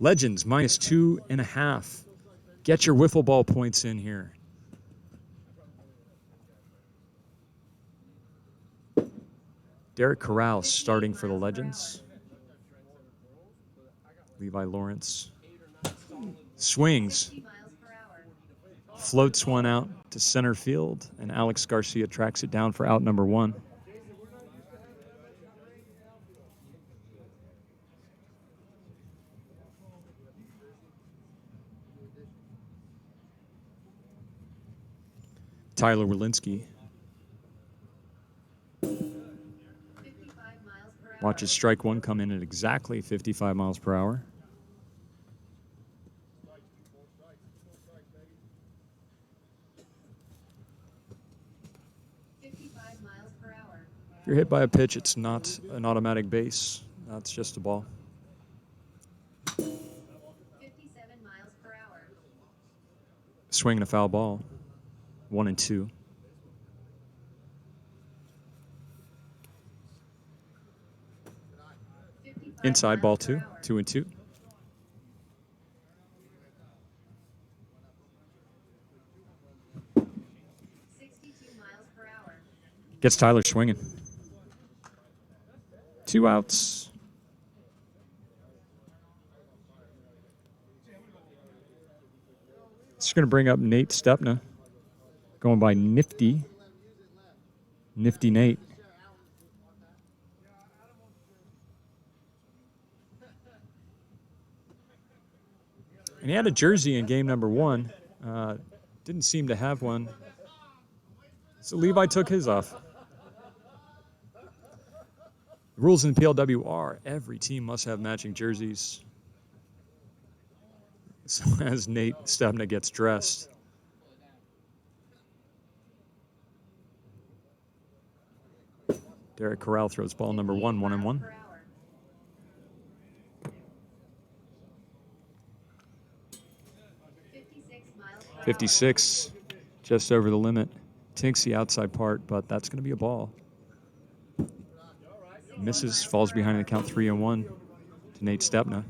Legends, -2.5. Get your wiffle ball points in here. Derek Corral starting for the Legends. Levi Lawrence swings, floats one out to center field, and Alex Garcia tracks it down for out number 1. Tyler Walensky watches strike one come in at exactly 55 miles per hour. If you're hit by a pitch, it's not an automatic base. That's just a ball. 57 miles per hour. Swing and a foul ball. 1-2. Inside ball 2. 2-2. Gets Tyler swinging. 2 outs. It's going to bring up Nate Stepna, going by Nifty. Nifty Nate. And he had a jersey in game number 1. Didn't seem to have one. So Levi took his off. The rules in PLW are every team must have matching jerseys. So as Nate Stebna gets dressed. Derek Corral throws ball number 1, 1-1. 56, just over the limit. Tinks the outside part, but that's going to be a ball. Misses, falls behind the count 3-1 to Nate Stepna.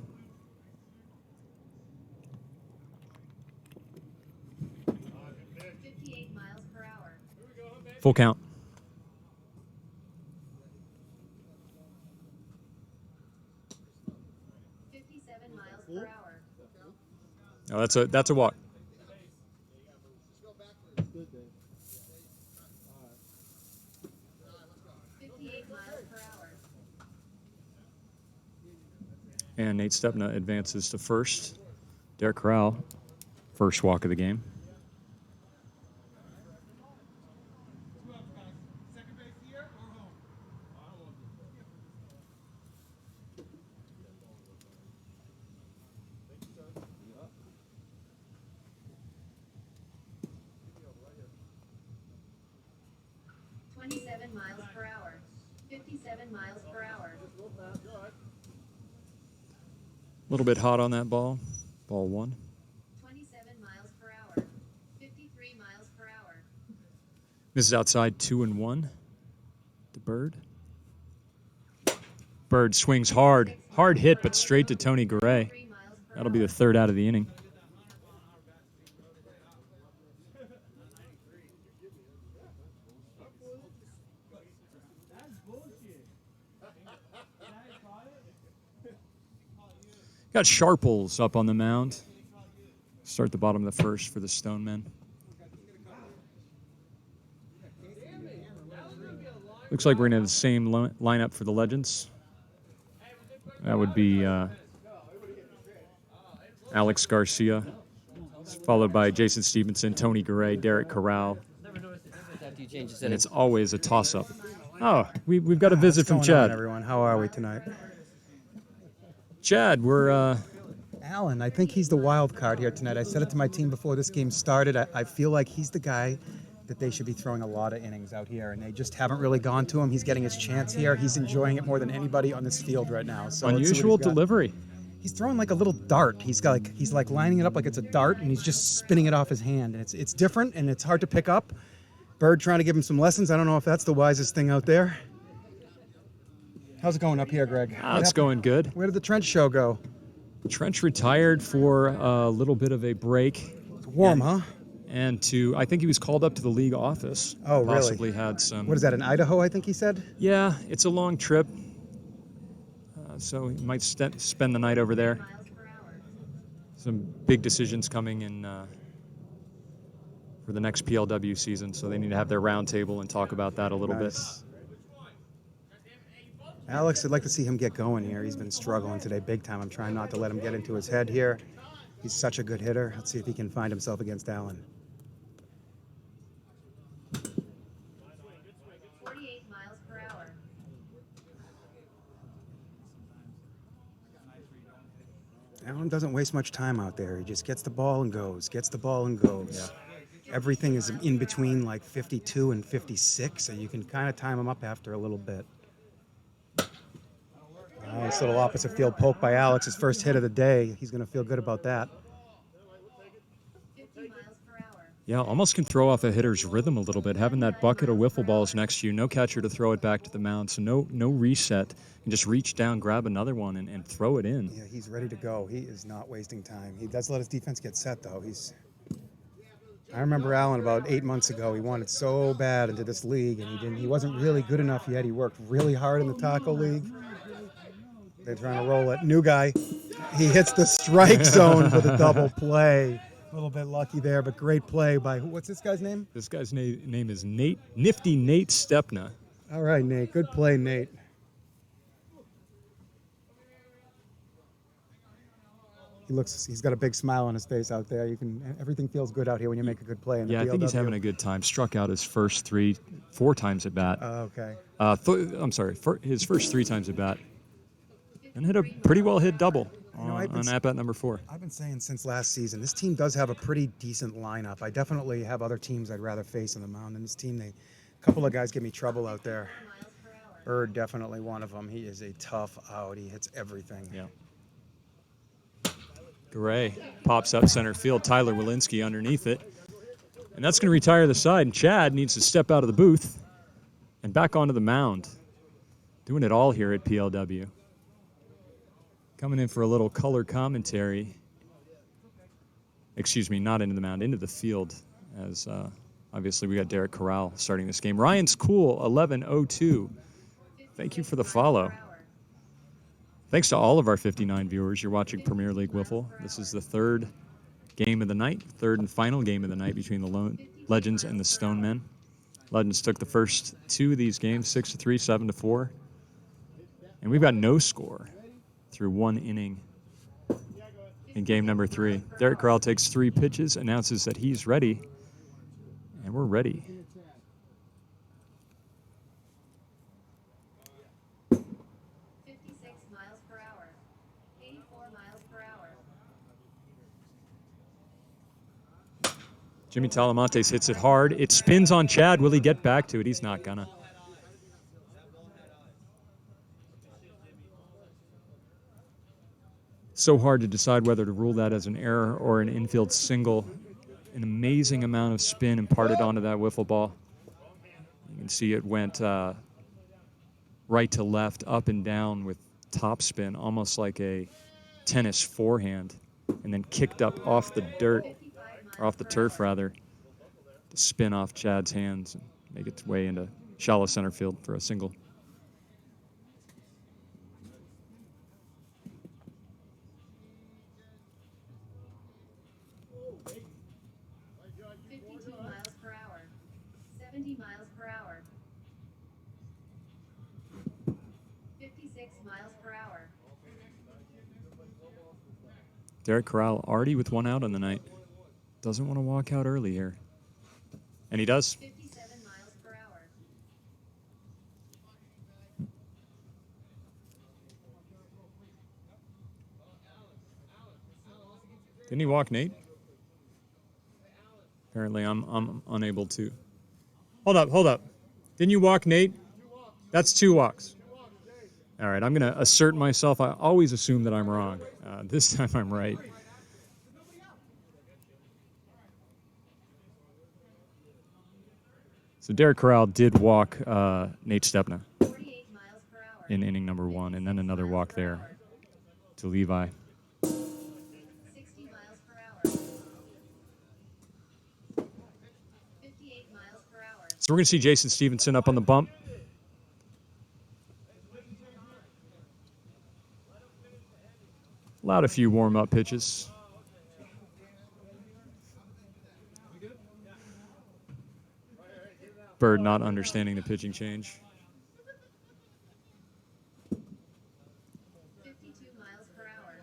Full count. Oh, that's a walk. And Nate Stepna advances to first. Derek Corral, first walk of the game. Miles per hour. 57 miles per hour. A little bit hot on that ball. Ball 1. 27 miles per hour. 53 miles per hour. This is outside 2-1 to Bird. Bird swings hard. Hard hit, but straight to Tony Garay. That'll be the third out of the inning. Got Sharples up on the mound. Start the bottom of the first for the Stonemen. Looks like we're going to have the same lineup for the Legends. That would be Alex Garcia, followed by Jason Stevenson, Tony Garay, Derek Corral. And it's always a toss-up. Oh, we've got a visit from Chad. What's going on, everyone? How are we tonight? Chad, we're... Alan, I think he's the wild card here tonight. I said it to my team before this game started. I feel like he's the guy that they should be throwing a lot of innings out here, and they just haven't really gone to him. He's getting his chance here. He's enjoying it more than anybody on this field right now. So unusual delivery. He's throwing like a little dart. He's like lining it up like it's a dart, and he's just spinning it off his hand. And it's different, and it's hard to pick up. Bird trying to give him some lessons. I don't know if that's the wisest thing out there. How's it going up here, Greg? It's going good. Where did the trench show go? Trench retired for a little bit of a break. It's warm, huh? And I think he was called up to the league office. Oh, really? Possibly had some. What is that, in Idaho, I think he said? Yeah, it's a long trip. So he might spend the night over there. Miles per hour. Some big decisions coming in for the next PLW season, so they need to have their roundtable and talk about that a little bit. Nice. Alex, I'd like to see him get going here. He's been struggling today big time. I'm trying not to let him get into his head here. He's such a good hitter. Let's see if he can find himself against Allen. 48 miles per hour. Allen doesn't waste much time out there. He just gets the ball and goes, gets the ball and goes. Yeah. Everything is in between like 52 and 56, so you can kind of time him up after a little bit. Nice little opposite field poke by Alex. His first hit of the day. He's going to feel good about that. 50 miles per hour. Yeah, almost can throw off a hitter's rhythm a little bit. Having that bucket of wiffle balls next to you, no catcher to throw it back to the mound, so no reset. You can just reach down, grab another one, and throw it in. Yeah, he's ready to go. He is not wasting time. He does let his defense get set, though. I remember Allen about 8 months ago. He wanted so bad into this league, and he wasn't really good enough yet. He worked really hard in the taco league. They're trying to roll it. New guy. He hits the strike zone for the double play. A little bit lucky there, but great play by, what's this guy's name? This guy's name is Nifty Nate Stepna. All right, Nate. Good play, Nate. He's got a big smile on his face out there. Everything feels good out here when you make a good play in the Yeah, I think he's PLW. having a good time. Struck out his first four times at bat. Okay. I'm sorry, his first 3 times at bat. And hit a pretty well hit double on at bat number 4. I've been saying since last season, this team does have a pretty decent lineup. I definitely have other teams I'd rather face on the mound than this team. A couple of guys give me trouble out there. Miles per hour. Definitely one of them. He is a tough out. He hits everything. Yeah. Gray pops up center field. Tyler Walensky underneath it. And that's going to retire the side. And Chad needs to step out of the booth and back onto the mound. Doing it all here at PLW. Coming in for a little color commentary. Excuse me, not into the mound, into the field. As obviously we got Derek Corral starting this game. Ryan's Cool, 1102. Thank you for the follow. Thanks to all of our 59 viewers. You're watching Premier League Wiffle. This is the third game of the night, third and final game of the night between the Legends and the Stonemen. Legends took the first 2 of these games, 6-3, 7-4. And we've got no score through 1 inning in game number 3. Derek Corral takes 3 pitches, announces that he's ready, and we're ready. 56 miles per hour. 84 miles per hour. Jimmy Talamontes hits it hard. It spins on Chad. Will he get back to it? He's not gonna. So hard to decide whether to rule that as an error or an infield single. An amazing amount of spin imparted onto that wiffle ball. You can see it went right to left, up and down with top spin, almost like a tennis forehand, and then kicked up off the dirt, or off the turf rather, to spin off Chad's hands and make its way into shallow center field for a single. 52 miles per hour. 70 miles per hour. 56 miles per hour. Derek Corral already with 1 out on the night. Doesn't want to walk out early here. And he does. 57 miles per hour. Didn't he walk Nate? Apparently I'm unable to. Hold up. Didn't you walk Nate? That's 2 walks. All right, I'm going to assert myself. I always assume that I'm wrong. This time I'm right. So Derek Corral did walk Nate Stepna 48 miles per hour. in inning number 1, and then another walk there to Levi. So we're going to see Jason Stevenson up on the bump. Allowed a few warm-up pitches. Bird not understanding the pitching change. 52 miles per hour.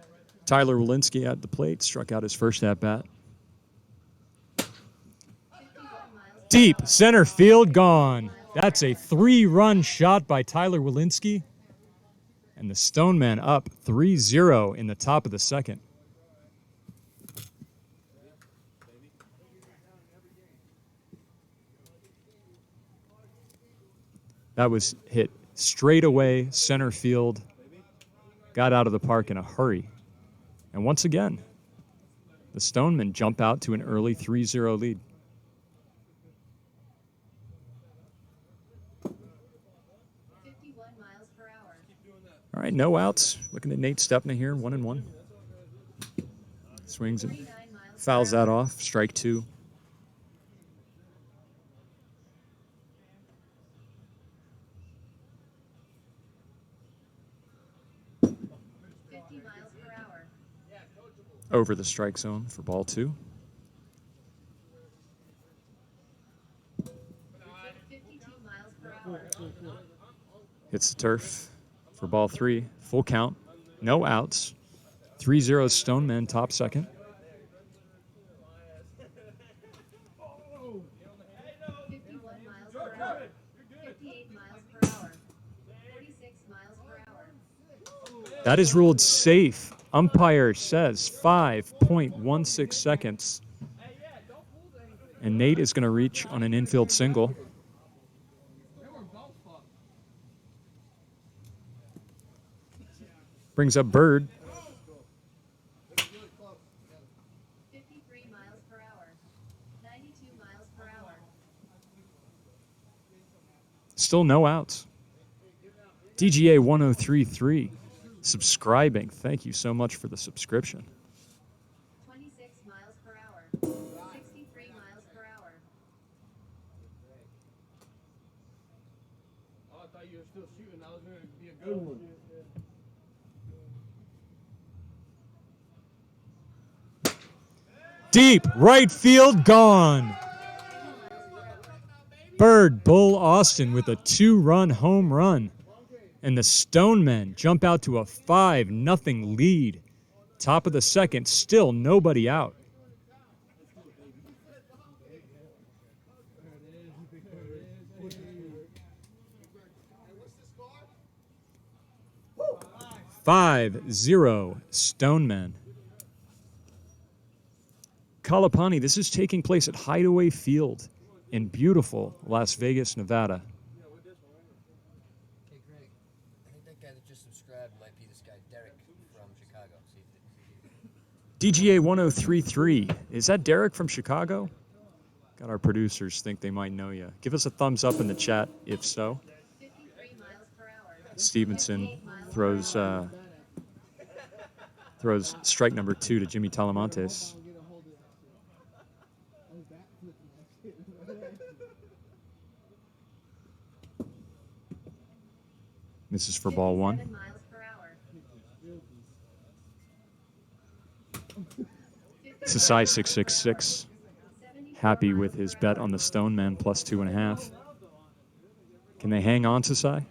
Tyler Walensky at the plate, struck out his first at-bat. 51 miles Deep center field, gone. That's a 3-run shot by Tyler Walensky. And the Stonemen up 3-0 in the top of the second. That was hit straight away, center field. Got out of the park in a hurry. And once again, the Stonemen jump out to an early 3-0 lead. 51 miles per hour. All right, no outs. Looking at Nate Stepney here, 1-1. Swings and 49 miles fouls per hour. that off. Strike 2. 50 miles per hour. Over the strike zone for ball 2. 52 miles per hour. Hits the turf for ball 3. Full count. No outs. 3-0 Stonemen, top second. 51 miles per hour. 58 miles per hour. 46 miles per hour. That is ruled safe. Umpire says 5.16 seconds. And Nate is going to reach on an infield single. Brings up Bird. 53 miles per hour. 92 miles per hour. Still no outs. DGA 1033 subscribing. Thank you so much for the subscription. 26 miles per hour. 63 miles per hour. Oh, I thought you were still shooting. That was going to be a good one. Deep right field, gone. Bird, Bull Austin with a 2-run home run. And the Stonemen jump out to a 5-0 lead. Top of the second, still nobody out. What's the score? 5-0 Stonemen. Kalapani, this is taking place at Hideaway Field in beautiful Las Vegas, Nevada. Okay, Greg. I think that guy that just subscribed might be this guy, Derek from Chicago. DGA 1033. Is that Derek from Chicago? Got our producers think they might know you. Give us a thumbs up in the chat if so. 53 miles per hour. Stevenson throws strike number 2 to Jimmy Talamontes. This is for ball 1. 57 miles per hour. Sasai 666. Happy with his bet on the Stonemen plus 2.5. Can they hang on, Sasai?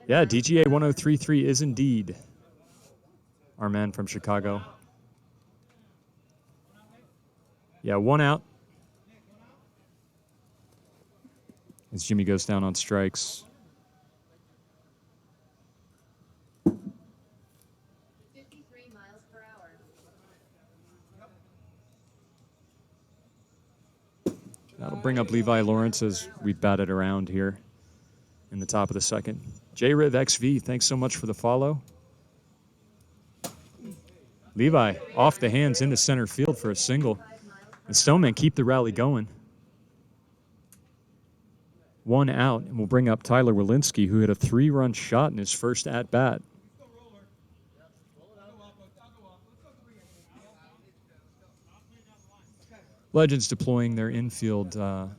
Yeah, DGA 1033 is indeed our man from Chicago. Yeah, 1 out. As Jimmy goes down on strikes. 53 miles per hour. That'll bring up Levi Lawrence as we batted around here in the top of the second. JRiv XV, thanks so much for the follow. Levi off the hands into center field for a single. The Stonemen keep the rally going. 1 out, and we'll bring up Tyler Walensky, who hit a 3-run shot in his first at-bat. Legends deploying their infield to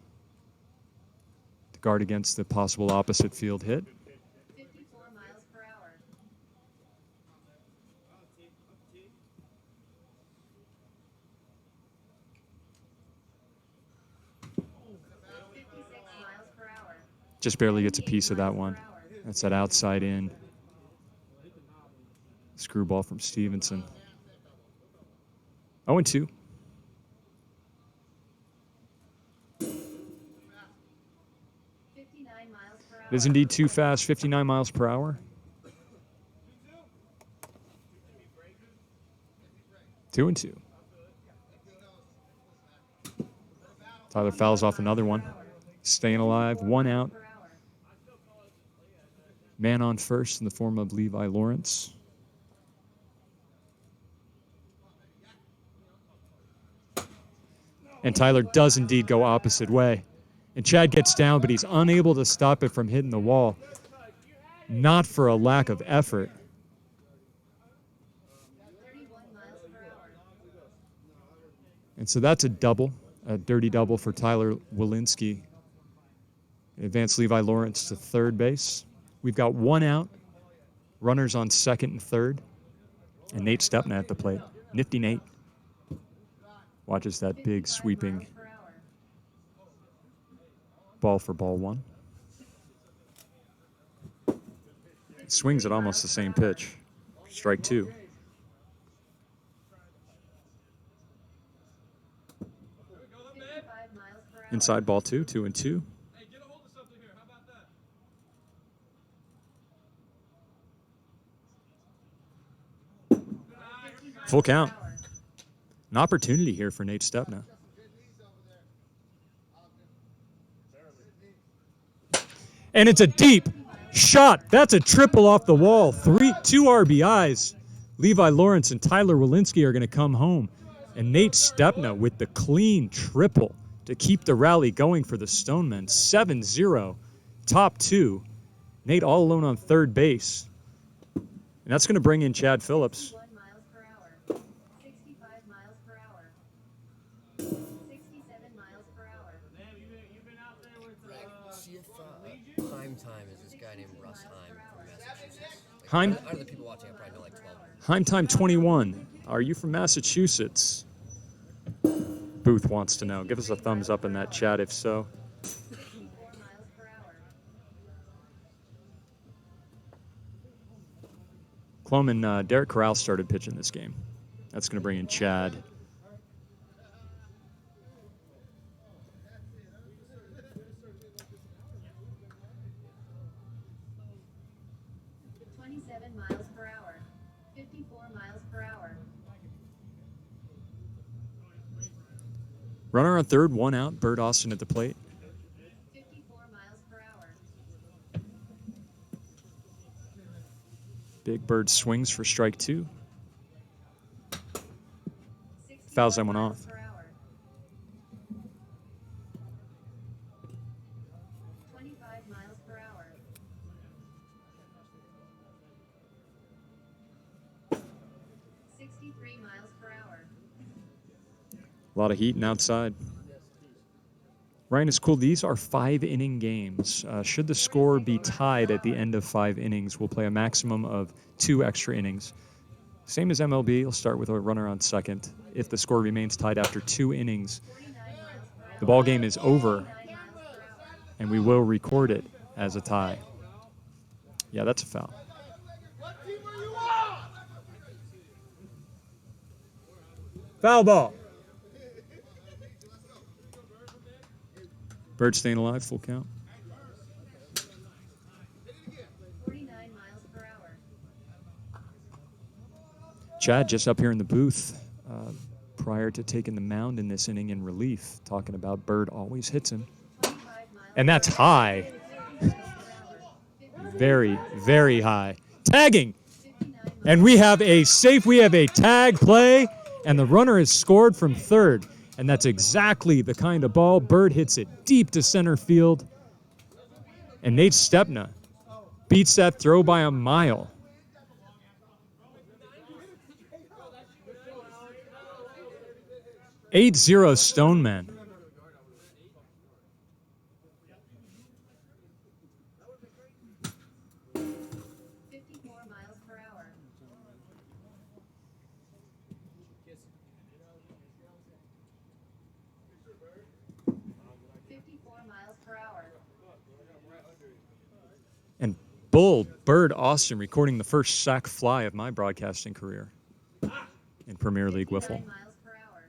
guard against the possible opposite field hit. 54 miles per hour. 56 miles per hour. Just barely gets a piece of that one. That's that outside in. Screwball from Stevenson. 0-2. 59 miles per hour. It is indeed too fast, 59 miles per hour. 2-2. Tyler fouls off another one. Staying alive, 1 out. Per hour. Man on first in the form of Levi Lawrence. And Tyler does indeed go opposite way. And Chad gets down, but he's unable to stop it from hitting the wall. Not for a lack of effort. 31 miles per hour. And so that's a double, a dirty double for Tyler Walensky. Advance Levi Lawrence to third base. We've got 1 out, runners on second and third, and Nate Stepna at the plate. Nifty Nate watches that big 55 sweeping miles per hour. ball for ball 1. Swings at almost the same pitch. Strike 2. 55 miles per hour. Inside ball 2, 2-2. Hey, get a hold of something here. How about that? Full count. An opportunity here for Nate Stepna. And it's a deep shot. That's a triple off the wall. 2 RBIs. Levi Lawrence and Tyler Walensky are going to come home. And Nate Stepna with the clean triple to keep the rally going for the Stonemen. 7-0, top 2. Nate all alone on third base. And that's going to bring in Chad Phillips. 61 miles per hour. 65 miles per hour. 67 miles per hour. Greg, see if Heim Time is this guy named Russ Heim from Massachusetts. Like, Heim? Out of the people watching, I probably know like 12 of them. Heim Time 21. Are you from Massachusetts? Booth wants to know. Give us a thumbs up in that chat if so. 54 miles per hour. Cloman, Derek Corral started pitching this game. That's going to bring in Chad. Miles per hour. 54 miles per hour. Runner on third, 1 out. Bird Austin at the plate. 54 miles per hour. Big Bird swings for strike 2. 61 Fouls that one miles off. per hour. 25 miles per hour. 63 miles per hour. A lot of heat and outside. Ryan is cool. These are 5-inning games. Should the score be tied at the end of 5 innings, we'll play a maximum of 2 extra innings. Same as MLB, you'll start with a runner on second. If the score remains tied after 2 innings, 49 miles per hour. the ball game is over, 49 miles per hour. and we will record it as a tie. Yeah, that's a foul. Foul ball. Bird staying alive, full count. 49 miles per hour. Chad just up here in the booth prior to taking the mound in this inning in relief, talking about Bird always hits him. 25 miles And that's high. per hour. Very, very high. Tagging. 59 miles. And we have a tag play, and the runner has scored from third. And that's exactly the kind of ball. Bird hits it deep to center field. And Nate Stepna beats that throw by a mile. 8-0 Stonemen. 54 miles per hour. 54 miles per hour. And Bull Bird Austin recording the first sack fly of my broadcasting career in Premier League 59 Wiffle. miles per hour.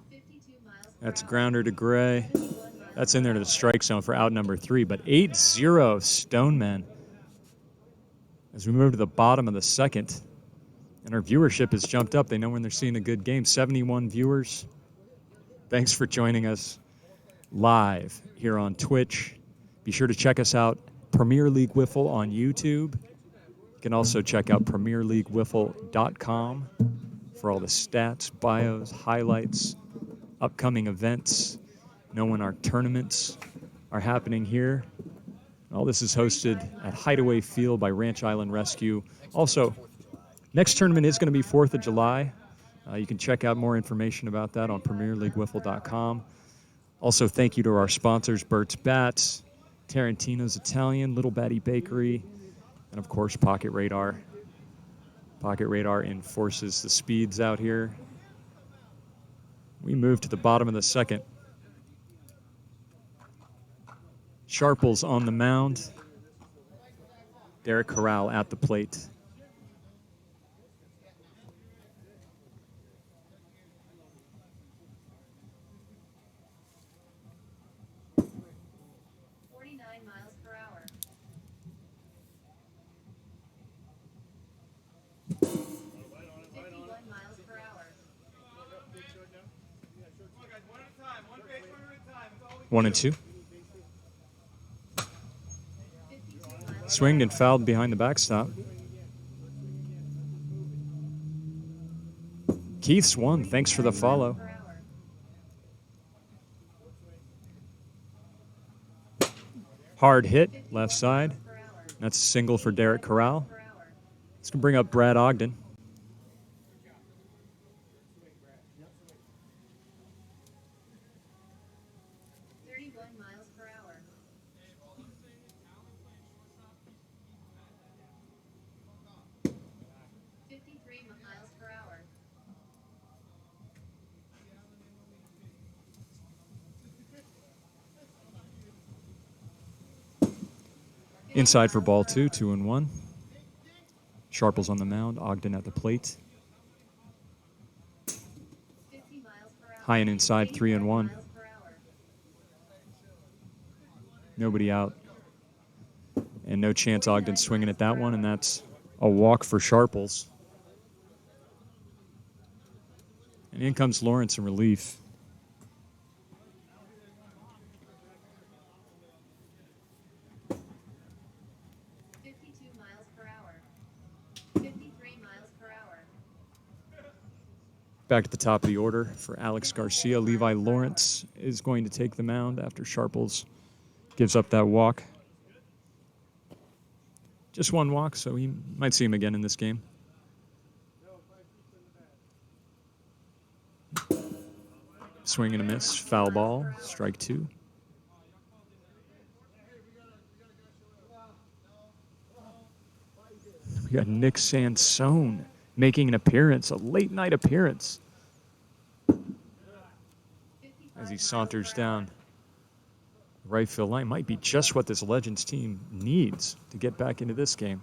52 miles per That's hour. grounder to Gray. 71 miles That's in there to the per hour. strike zone for out number 3. But 8-0 Stonemen. As we move to the bottom of the second, and our viewership has jumped up. They know when they're seeing a good game. 71 viewers. Thanks for joining us live here on Twitch. Be sure to check us out, Premier League Wiffle on YouTube. You can also check out PremierLeagueWiffle.com for all the stats, bios, highlights, upcoming events, know when our tournaments are happening here. All this is hosted at Hideaway Field by Ranch Island Rescue. Also, next tournament is going to be 4th of July. You can check out more information about that on PremierLeagueWiffle.com. Also, thank you to our sponsors, Bert's Bats, Tarantino's Italian, Little Batty Bakery, and of course, Pocket Radar. Pocket Radar enforces the speeds out here. We move to the bottom of the second. Sharples on the mound. Derek Corral at the plate. Miles per hour. 51 miles per hour. 1 and 2. 52 miles. Swinged and fouled behind the backstop. Keith Swan, thanks for the follow. Per hour. Hard hit, left side. Per hour. That's a single for Derek Corral. Per hour. It's going to bring up Brad Ogden. 31 miles per hour. 53 miles per hour. Inside for ball 2, 2 and 1. Sharples on the mound, Ogden at the plate. 50 miles per hour. High and inside, 3 and 1. Miles per hour. Nobody out. And no chance Ogden swinging at that one, and that's a walk for Sharples. And in comes Lawrence in relief. Miles per hour. 53 miles per hour. Back at the top of the order for Alex Garcia. Levi Lawrence is going to take the mound after Sharples gives up that walk. Just one walk, so he might see him again in this game. Swing and a miss, foul ball, strike 2. We got Nick Sansone making an appearance, a late night appearance, as he saunters down the right field line. Might be just what this Legends team needs to get back into this game.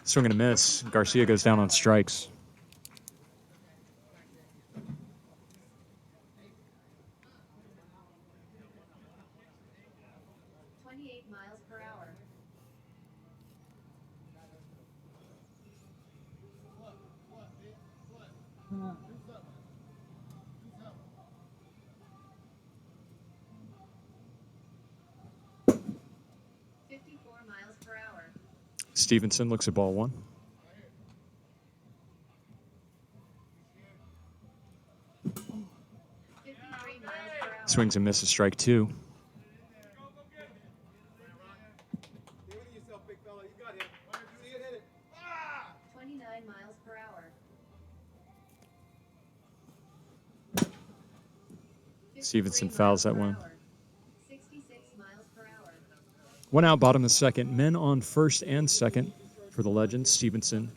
Swing and a miss. Garcia goes down on strikes. Miles per hour. 54 miles per hour. Stevenson looks at ball 1. Swings and misses, strike 2. Stay with yourself, big fella. You got him. See it, hit it. 29 miles per hour. 53 Stevenson fouls that miles one. per hour. 66 miles per hour. One out, bottom of the second. Men on first and second for the Legends. Stevenson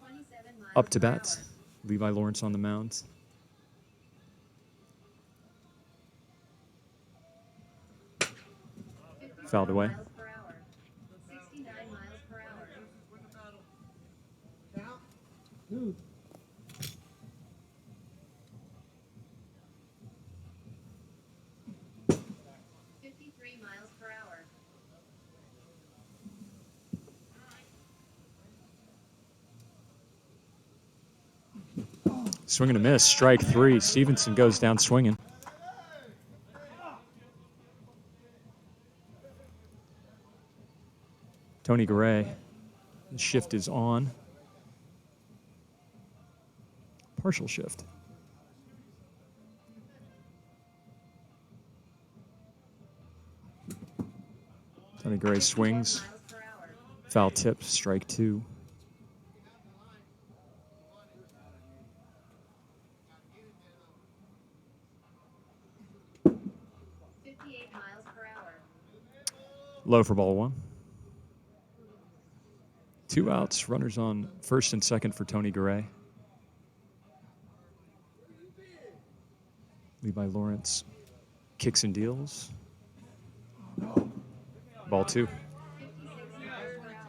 27 miles up to per bat. hour. Levi Lawrence on the mound. Fouled away. Miles per hour. 69 miles per hour. Dude. 53 miles per hour. Swing and a miss, strike 3. Stevenson goes down swinging. Tony Garay, the shift is on. Partial shift. Tony Garay swings. Miles per hour. Foul tip, strike 2. Miles per hour. Low for ball 1. 2 outs, runners on first and second for Tony Garay. Levi Lawrence kicks and deals. Ball 2. 56 miles per hour.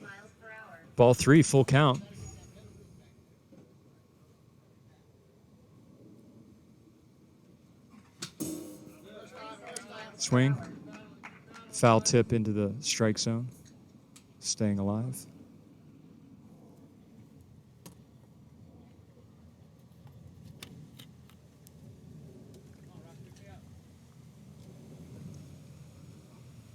Miles per hour. Ball 3, full count. Swing. Foul tip into the strike zone. Staying alive.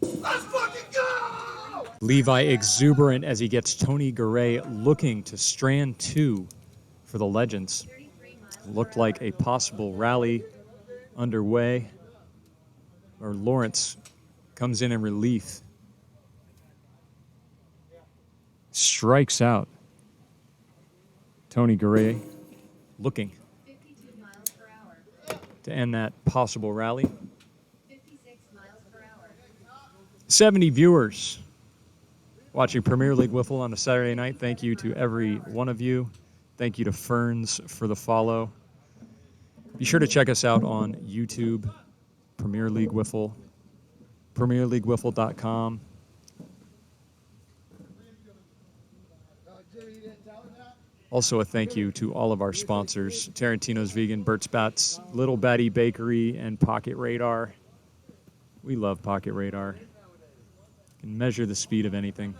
Let's fucking go! Levi exuberant as he gets Tony Garay looking to strand 2 for the Legends. 33 miles Looked like a possible rally underway. Or Lawrence comes in relief. Strikes out. Tony Garay looking 52 miles per hour. to end that possible rally. 56 miles per hour. 70 viewers watching Premier League Wiffle on a Saturday night. Thank you to every one of you. Thank you to Ferns for the follow. Be sure to check us out on YouTube, Premier League Wiffle, PremierLeagueWiffle.com. Also a thank you to all of our sponsors, Tarantino's Vegan, Burt's Bats, Little Batty Bakery, and Pocket Radar. We love Pocket Radar. Can measure the speed of anything.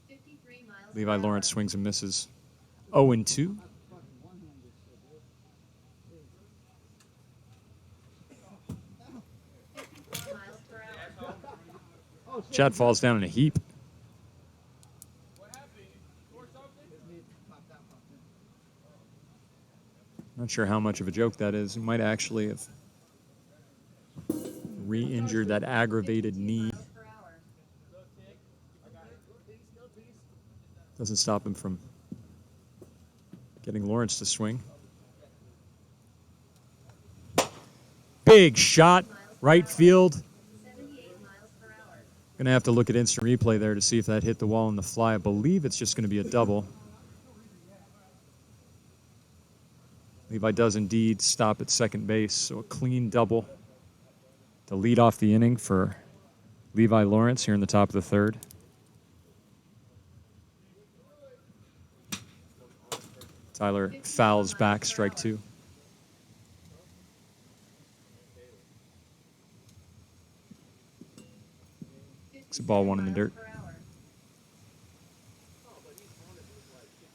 53 miles Levi Lawrence swings and misses. 0-2. miles per hour. Chad falls down in a heap. Not sure how much of a joke that is. He might actually have re-injured that aggravated knee. Miles per hour. Doesn't stop him from getting Lawrence to swing. Big shot, right field. 78 miles per hour. Gonna have to look at instant replay there to see if that hit the wall in the fly. I believe it's just gonna be a double. Levi does indeed stop at second base, so a clean double to lead off the inning for Levi Lawrence here in the top of the third. Tyler fouls back, strike 2. It's a ball 1 in the dirt. Per hour.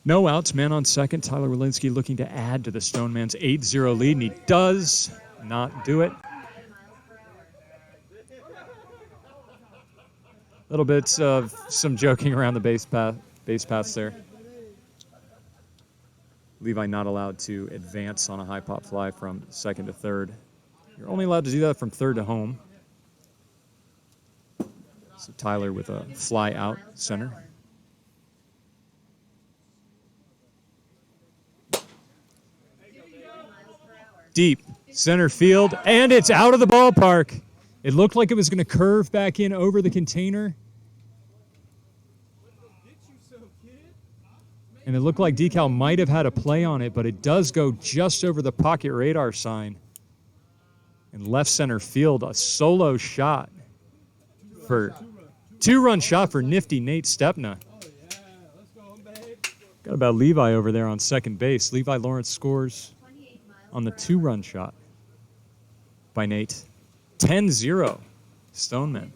No outs, man on second. Tyler Walensky looking to add to the Stoneman's 8-0 lead, and he does not do it. 9 miles per hour. Little bits of some joking around the base paths there. Levi not allowed to advance on a high pop fly from second to third. You're only allowed to do that from third to home. So Tyler with a fly out center. Deep center field, and it's out of the ballpark. It looked like it was going to curve back in over the container. And it looked like Decal might have had a play on it, but it does go just over the pocket radar sign. In left center field, a solo shot for two-run shot for nifty Nate Stepna. Got about Levi over there on second base. Levi Lawrence scores on the two-run shot by Nate. 10-0, Stonemen.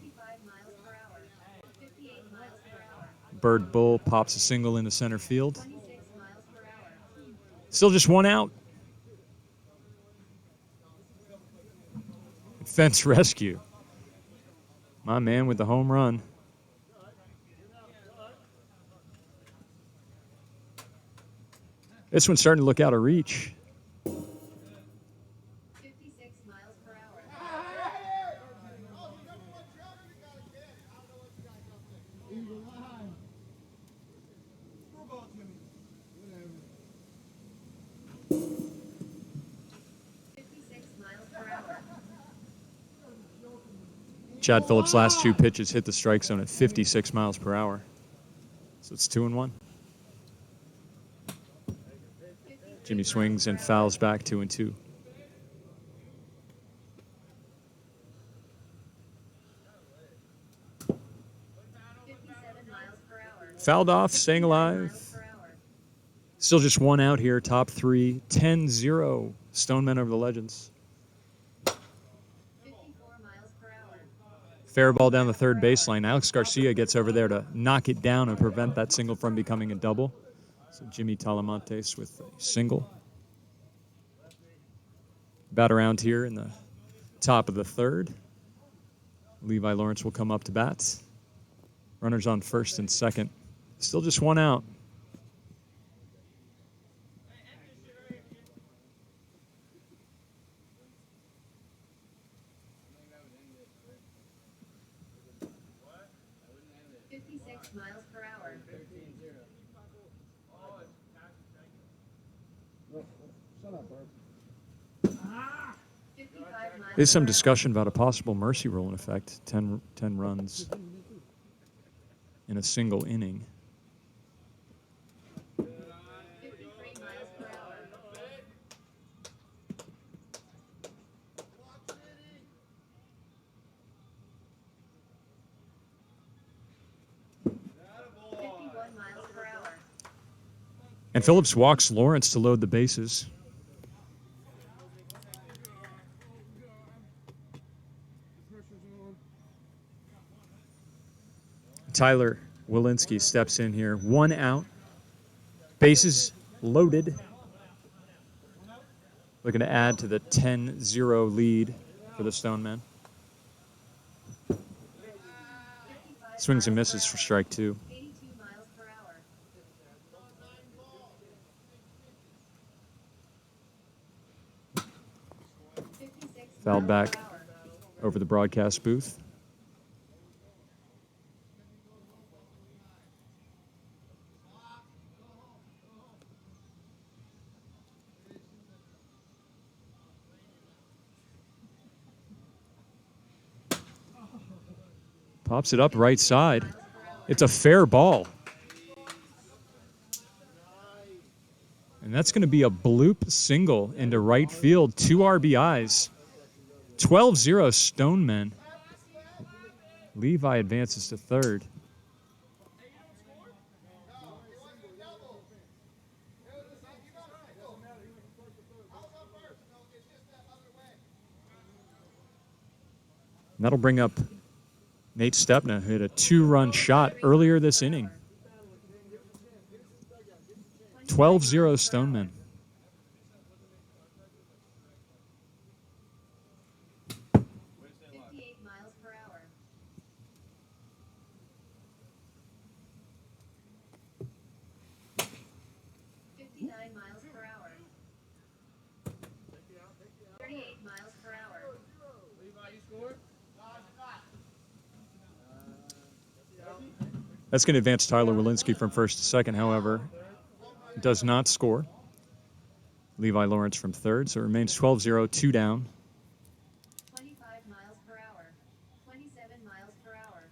Bird Bull pops a single into center field. Still just one out. Fence rescue. My man with the home run. This one's starting to look out of reach. 56 miles per hour. Chad Phillips' last two pitches hit the strike zone at 56 miles per hour. So it's 2-1. Jimmy swings and fouls back 2-2. Fouled off, staying alive. Still just one out here, top three. 10-0, Stonemen over the Legends. Fair ball down the third baseline. Alex Garcia gets over there to knock it down and prevent that single from becoming a double. So Jimmy Talamantes with a single. Bat around here in the top of the third. Levi Lawrence will come up to bat. Runners on first and second. Still just one out. Miles per hour. There's some discussion about a possible mercy rule in effect. 10 runs in a single inning. 53 miles per hour. And Phillips walks Lawrence to load the bases. Tyler Walensky steps in here. One out. Bases loaded. Looking to add to the 10-0 lead for the Stonemen. Swings and misses for strike two. 82 miles per hour. Fouled back over the broadcast booth. Pops it up right side. It's a fair ball. And that's going to be a bloop single into right field. 2 RBIs. 12-0 Stonemen. Levi advances to third. And that'll bring up Nate Stepna, who hit a 2-run shot earlier this inning. 12-0 Stonemen. That's going to advance Tyler Walensky from first to second, however. Does not score. Levi Lawrence from third, so it remains 12-0, 2 down. 25 miles per hour. 27 miles per hour.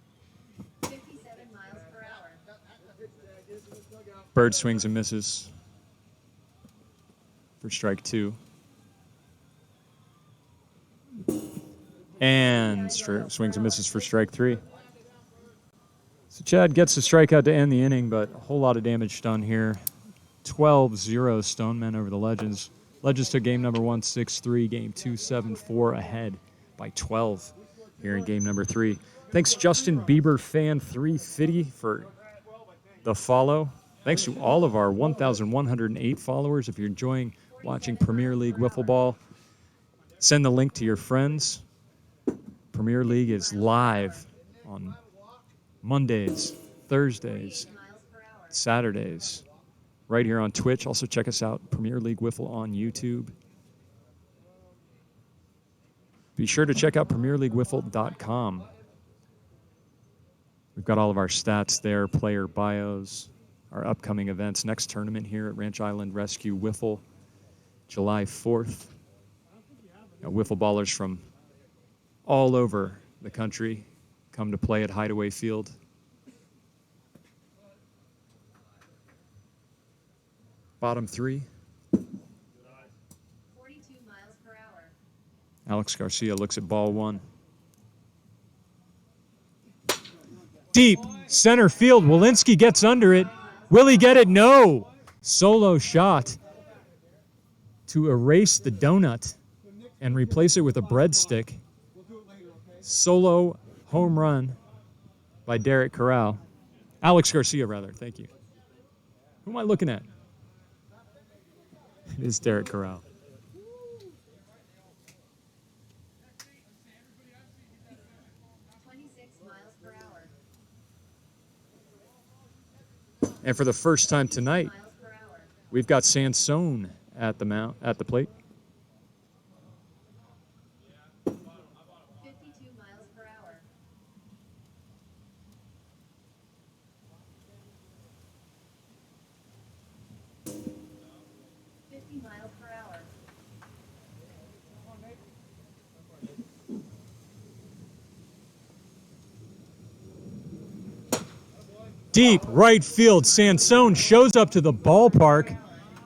57 miles per hour. Bird swings and misses for strike 2. And swings and misses for strike 3. So Chad gets the strikeout to end the inning, but a whole lot of damage done here. 12-0 Stonemen over the Legends. Legends took game number 1, 6-3. Game 2, 7-4 ahead by 12 here in game number 3. Thanks Justin Bieber Fan 350 for the follow. Thanks to all of our 1,108 followers. If you're enjoying watching Premier League Wiffle Ball, send the link to your friends. Premier League is live on Mondays, Thursdays, Saturdays, right here on Twitch. Also check us out, Premier League Wiffle on YouTube. Be sure to check out PremierLeagueWiffle.com. We've got all of our stats there, player bios, our upcoming events. Next tournament here at Ranch Island Rescue Wiffle, July 4th. Wiffle ballers from all over the country come to play at Hideaway Field. Bottom 3. 42 miles per hour. Alex Garcia looks at ball 1. Deep center field. Walensky gets under it. Will he get it? No. Solo shot to erase the donut and replace it with a breadstick. Solo home run by Derek Corral. Alex Garcia, rather. Thank you. Who am I looking at? It is Derek Corral. And for the first time tonight, we've got Sansone at the plate. 52 miles per hour. 50 miles per hour. Deep right field. Sansone shows up to the ballpark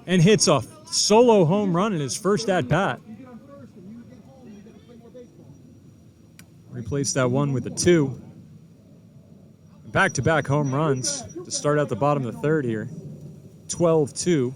and hits a solo home run in his first at-bat. Replace that one with a 2. Back-to-back home runs to start out the bottom of the third here. 12-2.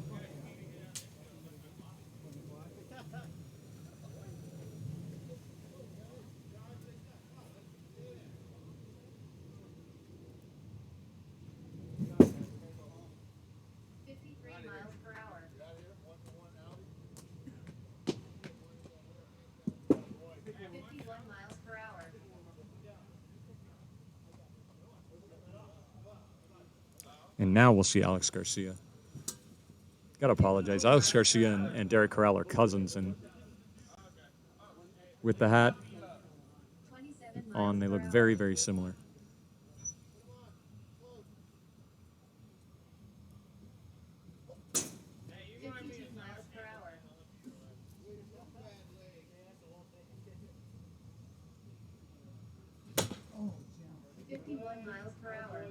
And now we'll see Alex Garcia. Got to apologize. Alex Garcia and Derek Corral are cousins, and with the hat on, they look very, very similar. Miles per hour.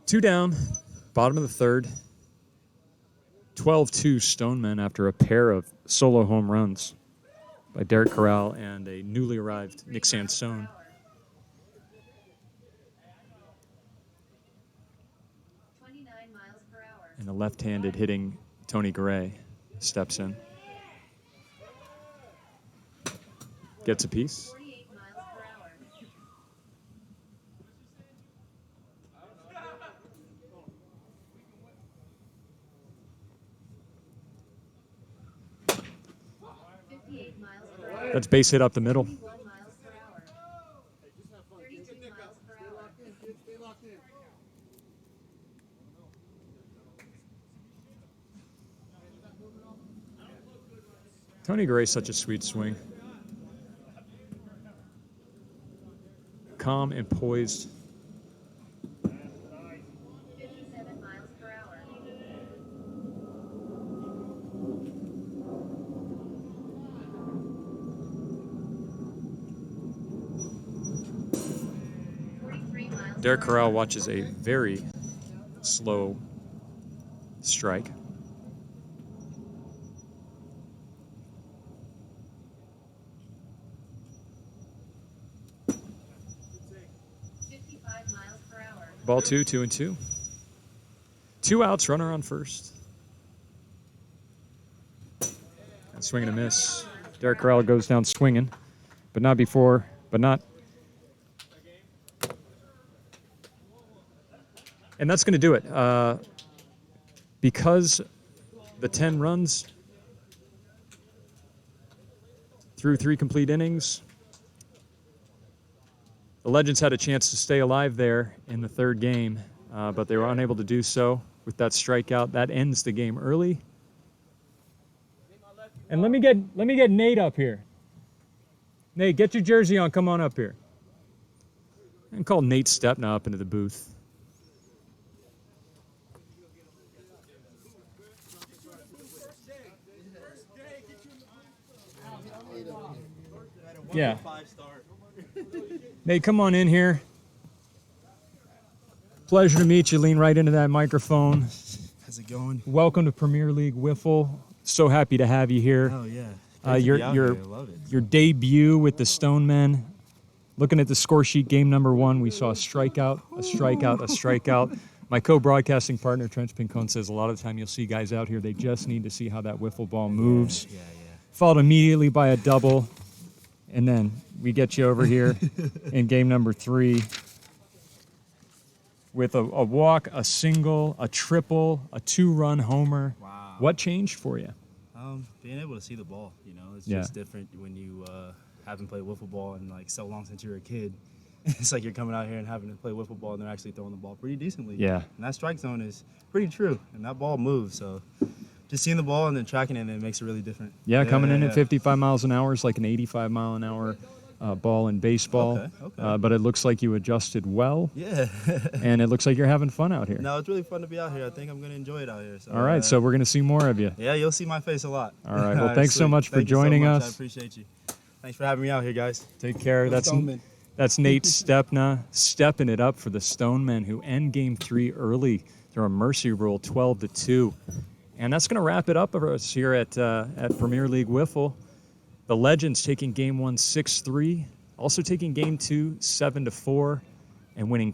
2 down, bottom of the third. 12-2 Stonemen after a pair of solo home runs by Derek Corral and a newly arrived Nick Sansone. And the left-handed hitting Tony Gray steps in. Gets a piece. 48 miles per hour. 58 miles per hour. That's base hit up the middle. 31 miles per hour. 32 miles per hour. Tony Gray's such a sweet swing. Calm and poised. 57 miles per hour. Derek Corral watches a very slow strike. Ball 2, 2-2. 2 outs, runner on first. And swing and a miss. Derek Corral goes down swinging, but not before, but not. And that's going to do it. Because the 10 runs through 3 complete innings, the Legends had a chance to stay alive there in the 3rd game, but they were unable to do so with that strikeout. That ends the game early. And let me get Nate up here. Nate, get your jersey on. Come on up here. And call Nate Stepna up into the booth. Yeah. Nate, come on in here. Pleasure to meet you. Lean right into that microphone. How's it going? Welcome to Premier League Wiffle. So happy to have you here. Oh yeah. Your debut with the Stonemen. Looking at the score sheet, game number 1, we saw a strikeout, a strikeout, a strikeout. My co-broadcasting partner, Trench Pincone, says a lot of the time you'll see guys out here, they just need to see how that wiffle ball moves. Yeah. Followed immediately by a double. And then we get you over here in game number 3 with a walk, a single, a triple, a 2-run homer. Wow. What changed for you? Being able to see the ball, it's Yeah. just different when you haven't played wiffle ball in like so long since you were a kid. It's like you're coming out here and having to play wiffle ball and they're actually throwing the ball pretty decently. Yeah. And that strike zone is pretty true, and that ball moves, so just seeing the ball and then tracking it makes it really different. Yeah, coming in at 55 miles an hour is like an 85 mile an hour ball in baseball. Okay. But it looks like you adjusted well. Yeah. And it looks like you're having fun out here. No, it's really fun to be out here. I think I'm going to enjoy it out here. So, All right, so we're going to see more of you. Yeah, you'll see my face a lot. All right, well, thanks so much for Thank you so joining much. us. I appreciate you. Thanks for having me out here, guys. Take care. That's Nate Stepna stepping it up for the Stonemen, who end game 3 early through a mercy rule, 12-2. And that's going to wrap it up for us here at Premier League Wiffle. The Legends taking game 1 6-3, also taking game 2 7-4, and winning.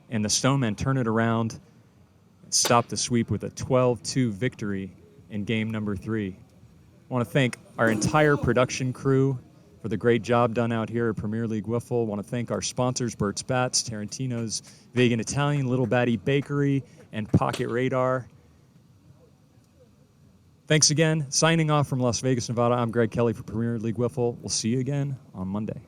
And the Stonemen turn it around and stop the sweep with a 12-2 victory in game number 3. I want to thank our entire production crew for the great job done out here at Premier League Wiffle. I want to thank our sponsors, Burt's Bats, Tarantino's Vegan Italian, Little Batty Bakery, and Pocket Radar. Thanks again. Signing off from Las Vegas, Nevada, I'm Greg Kelly for Premier League Wiffle. We'll see you again on Monday.